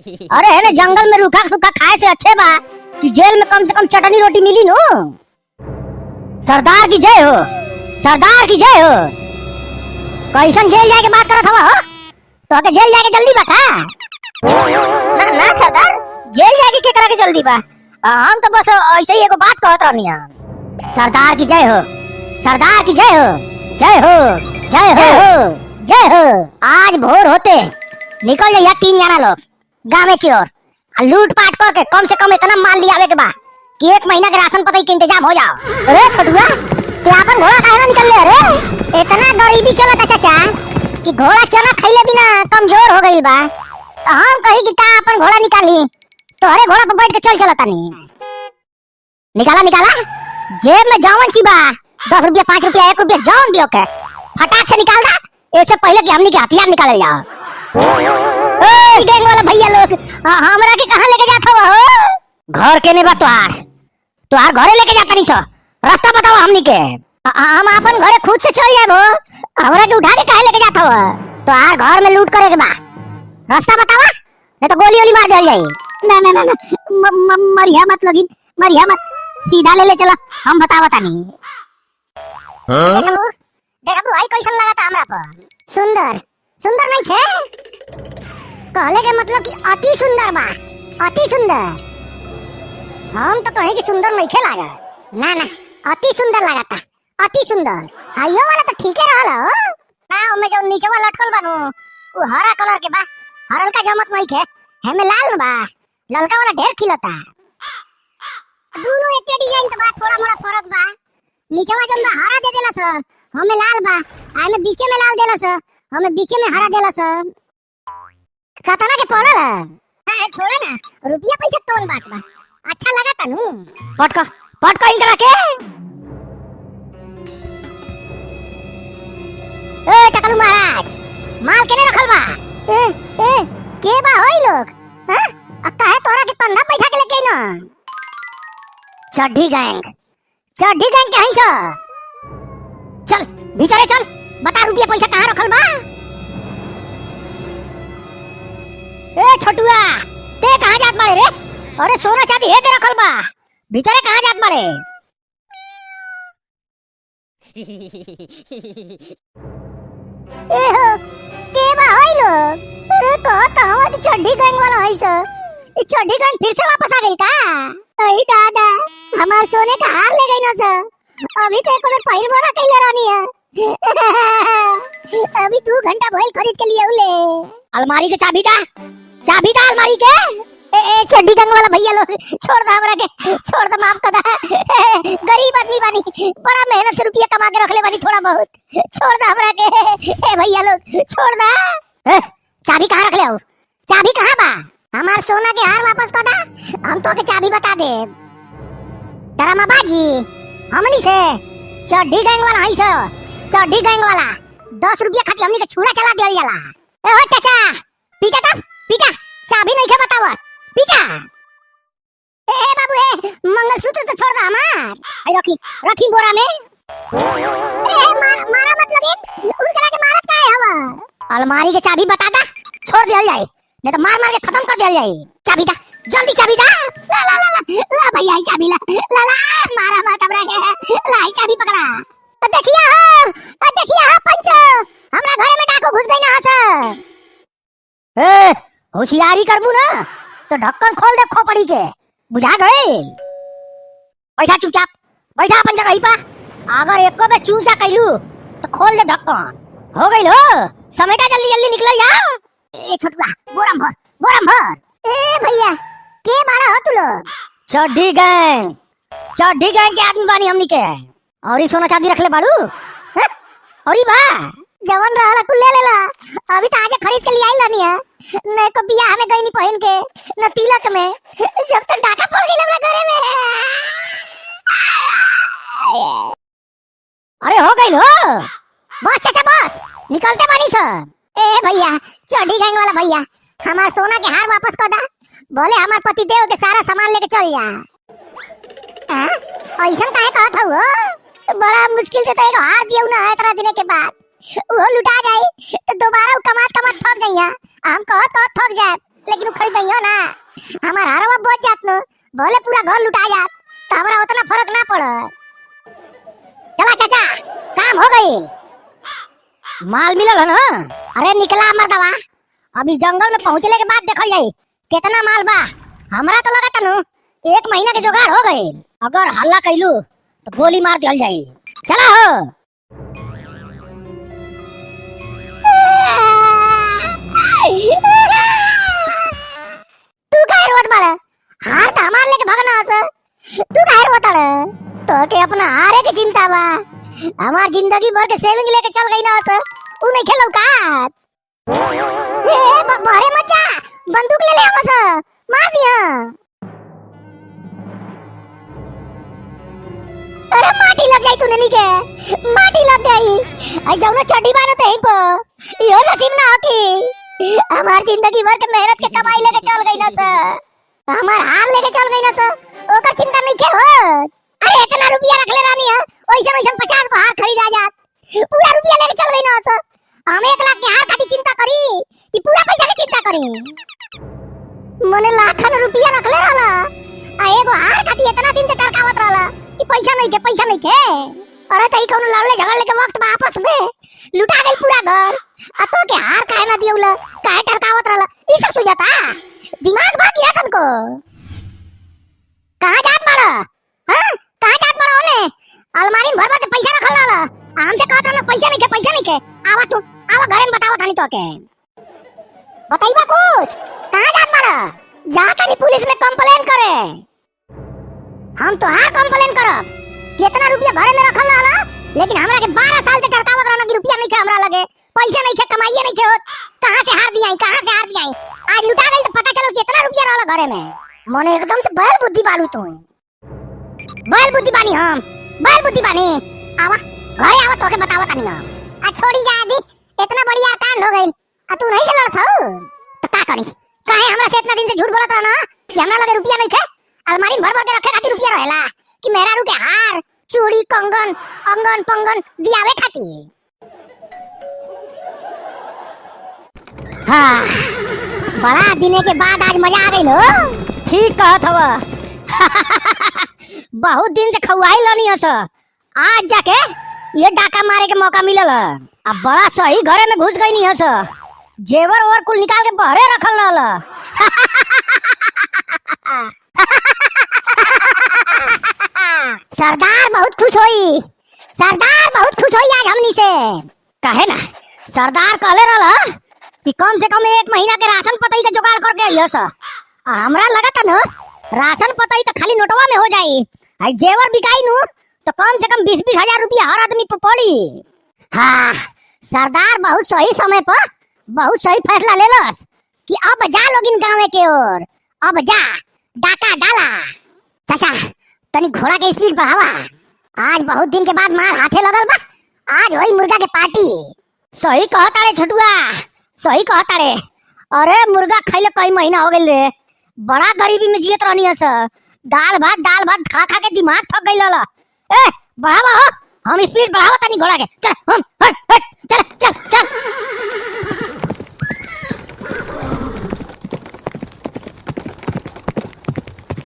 अरे है ना, जंगल में रूखा सूखा खाए से अच्छे बा कि जेल में कम से कम चटनी रोटी मिली नो। सरदार की जय हो, सरदार की जय हो। कैसन जेल जाके बात करत हवा हो? तो आके जेल जाके जल्दी बा का? ना ना सरदार, जेल जाके के करा के जल्दी बा? हम तो बस ऐसे ही एगो बात कहत रहनी है। सरदार की जय हो, सरदार की जय हो, जय हो, जय हो, जय हो। आज भोर होते निकल जाइए 3 जना लोग गाँव की ओर, लूट पाट करके कम से कम इतना माल लिया के बा कि 1 महीना के राशन पता के इंतजाम हो जाओ। अरे छोटुआ, ते अपन घोड़ा काहे ना निकल ले? अरे इतना गरीबी चलता चाचा कि घोड़ा चना खइले बिना कमजोर हो गई बा। हम कही कि का अपन घोड़ा निकाली, तोहरे घोड़ा पर बैठ के चल चलता नहीं। निकाला निकाला, जेब में जौन ची बा 10 रुपया 5 रुपया 1 रुपया जौन भी होके फटाक से निकाल दा, इससे पहले कि हमनी के हथियार निकाले जाओ। ओए गैंग वाला भैया लोग, हमरा के कहां लेके जात हो? घर के ने बा तोहार घरे लेके जाता नहीं सो। रास्ता बताओ हमनी के, हम अपन घरे खुद से चल जाबो। हमरा के उठा के काहे लेके जात हो? तोहार घर में लूट करे के बा, रास्ता बतावा नहीं तो गोली गोली मार देल जाई। ना ना ना, मरिया मत लगिन, मरिया मत, सीधा ले चला, हम बतावता नहीं। देखा तू आई कैसन लगाता हमरा पर? सुंदर सुंदर नहीं थे? कहले के मतलब कि अति सुंदर बा, अति सुंदर। हम तो कहे कि सुंदर नहीं खे लागा। ना ना, अति सुंदर लगाता, अति सुंदर। हाइयो वाला तो ठीके रहल हो ना। ओमे जो नीचे वाला लटकल बानो वो हरा कलर के बा, हरल का जमत नहीं खे। हमें लाल बा, ललका वाला ढेर खिलता। दोनों एक डिजाइन तो बा, थोड़ा मोड़ा फर्क बा। नीचे वाला जम हरा दे देला स, हमें लाल बा। आमे बीचे में लाल देला स, हमें बीचे में हरा देला स। कतना के पड़ल है? हां छोड़े ना, रुपया पैसा कौन बात बा, अच्छा लगा तनु। पटका इनकरा के। ए टकलू महाराज, माल केने रखल बा? ए के बा होई लोग? हां काहे तोरा के कंधा बैठा के लेके ना? चड्ढी गैंग के हई स। चल भीतरे चल, बता रुपया पैसा कहां रखल बा? ए छोटुआ, ते कहां जात बाड़े रे? अरे सोना चांदी हे के रखल बा, भीतरे कहां जात बाड़े? ए हो के बा होई लोग? अरे कहवा कि चड्ढी गैंग वाला हई स। ई चड्ढी गैंग फिर से वापस आ गई का? अरे दादा, हमार सोने का हार ले गई ना सर। अभी तो एक बार पहिल बोरा कइले रहनी है। अभी 2 घंटा भइल खरीद के लिए उले। अलमारी के चाबी दा अलमारी के। ए चड्डी गंग वाला भैया लोग, छोड़ दा हमरा के, छोड़ दा, माफ कर दा। गरीब आदमी बानी, बड़ा मेहनत से रुपया कमा के रखले बानी थोड़ा बहुत, छोड़ दा हमरा के। ए भैया लोग छोड़ दा। चाबी कहां रख ले हो? चाबी कहां बा? हमार सोना के हार वापस कर दा, हम तो के चाबी बता दे। डरामा बाजी हमनी से चड्डी गैंग वाला हई स, चड्डी गैंग वाला 10 रुपया खातिर हमनी के छुरा चला देल जाला। ए हो चाचा, पीटा तब पीटा, चाबी नहीं के बतावा, पीटा। ए बाबू ए, मंगलसूत्र तो छोड़ दा हमार। आई रखी बोरा में। ए मारा मत लगिन, उनकरा के मारत काहे हवा? अलमारी के चाबी बता दा, छोड़ देल जाए, नहीं तो मार के खत्म कर देल जाए। चाबी दा, जल्दी चाबी दा। ला भैया चाबी ला मारा मत हमरा के, ला चाबी पकड़ा। देखिया हो पंचो, हमरा घरे में डाकू घुस गई ना हस। ए होशियारी करबू ना तो ढक्कन खोल दे खोपड़ी के, बुझा गई? बैठा चुपचाप, बैठा अपन जगह पे। अगर एको बे चूचा कइलू तो खोल दे ढक्कन। हो गई लो, समेटा जल्दी जल्दी निकल जा। ए छोटुआ, बोरम भर। ए भैया के बाड़ा हो तू लोग? चड्ढी गैंग के आदमी बानी हमनी के। और ई सोना चांदी रखले बाड़ू? हैं? और ई बा जवन रहला कुल ले लेला। अभी तो आज खरीद के लिए आई लानी है, नहीं तो बियाह में गई नहीं पहन के, न तिलक में। जब तक डाका पड़ गई हमरा घरे में। अरे हो गई लो, बस चाचा बस, निकलते बानी सर। ए भैया चड्ढी गैंग वाला भैया, हमार सोना के हार वापस कर दा, बोले हमार पति देव के सारा सामान लेके चल जा। ऐसा काहे कहत हो? बड़ा मुश्किल से तो एक हार दिया ना इतना दिन के बाद, वो लुटा जाए तो दोबारा कमात थक जाइया। हम कहत थक जाए लेकिन उ खरीदैयो ना। हमार हरवा बच जात न, भले पूरा घर लुटा जात, तो हमरा उतना फर्क ना पड़। चला चाचा, काम हो गई। माल मिलल है ना? अरे निकला मर्दवा, अभी जंगल में पहुंचले के बाद देखल जाई कितना माल बा। हमरा तो लगा था 1 महीना के जुगाड़ हो गए। अगर हल्ला कैलू तो गोली मार दिया जाई। चला हो। तू काहे रोत बाड़ा? हार त हमार लेके भगना हस। तू काहे रोत बाड़ा? तो के अपना हारे के चिंता बा। हमार जिंदगी भर के सेविंग लेके चल गई ना हस। उ नहीं खेलौ का? ए बहरे मत जा, बंदूक ले ले हमस, मार दिया। अरे माटी लग जाई तूने नी के, माटी लग गई। आई जौना चड्डी बानो ते ही पर यो नसीब ना होती। हमार जिंदगी भर के मेहनत के कमाई लेके चल गई ना सर, हमार हार लेके चल गई ना सर, ओकर चिंता नहीं के हो। अरे इतना रुपया रख ले रानी है, ओइसन ओइसन 50 को हार खरीदा जात, पूरा रुपया लेके चल गई ना सर। हम 1 लाख के हार खाती चिंता करी कि पूरा पैसा के चिंता करी? मने लाखन रुपया रख ले रहला, आ एगो हार खाती इतना दिन से टरकावत रहला कि पैसा नहीं के, पैसा नहीं के। अरे तई कौन लड़ले झगड़ले के वक्त में आपस में लुटा गई पूरा घर। आ तो के हार काहे ना दियौला, काहे टरकावत रहला, ई सब सुझाता दिमाग भाग गया तनको। कहां जात बाड़ा? हां कहां जात बाड़ा? ओने अलमारी में भर भर के पैसा रखल रहला, हमसे कहत रहला पैसा नहीं के, पैसा नहीं के। आवा तू, आवा घरे में बतावा थानी तो के बताइबा कुछ। कहां जात बाड़ा? जा तनी पुलिस में कंप्लेन करे। हम तो हां कंप्लेन करब। कितना रुपया घरे में रखल रहला, लेकिन हमरा के 12 साल से टरकावत रहना कि रुपया नहीं के हमरा लगे, पैसा नहीं के, कमाइए नहीं के होत। कहां से हार दियाई, कहां से हार दियाई? आज लुटा गई तो पता चलो कितना रुपया रहला घरे में। मने एकदम से बैल बुद्धि बालू तू। बैल बुद्धि बानी हम, बैल बुद्धि बानी। आवा घरे आवा, तोके बतावा तानी ना। आ छोड़ी जा आदि, इतना बढ़िया कांड हो गइल, आ तू नहीं से लड़त हो तो का करी? काहे हमरा से इतना दिन से झूठ बोलत रहना कि हमरा लगे रुपया नहीं के? अलमारी में भर भर के रखे खातिर रुपया रहेला कि मेरा रू के हार, चूड़ी, कंगन, अंगन पंगन दियावे खाती। हाँ, बड़ा दिने के बाद आज मजा आ गई लो। ठीक कहत हवा। बहुत दिन से खवाई लनी हस, आज जाके ये डाका मारे के मौका मिलल। अब बड़ा सही घरे में घुस गई नहीं हस, जेवर और कुल निकाल के बहरे रखल रहल। सरदार बहुत खुश होई, सरदार बहुत खुश होई आज हमनी से। कहे ना सरदार कहले रहल कि कम से कम 1 महीना के राशन पतई का जुगाड़ करके आइयो स। हमरा लगा था न राशन पतई तो खाली नोटवा में हो जाई, आई जेवर बिकाई नु तो कम से कम 20-20 हजार रुपया हर आदमी पे पड़ी। हाँ, सरदार बहुत सही समय पर बहुत सही फैसला लेलस कि अब जा लोगिन गाँव के ओर, अब जा डाका डाला। चाचा तनी घोड़ा के स्पीड बढ़ावा, आज बहुत दिन के बाद मार हाथे लगल बा, आज होई मुर्गा के पार्टी। सही कहता रे छोटुआ, सही कहता रे। अरे मुर्गा खइले कई महीना हो गइल रे, बड़ा गरीबी में जियत रहनी हस। दाल भात खा खा के दिमाग थक गइल ल। ए बढ़ावा हो, हम स्पीड बढ़ावा तनी घोड़ा के। चल हम हट चल चल चल।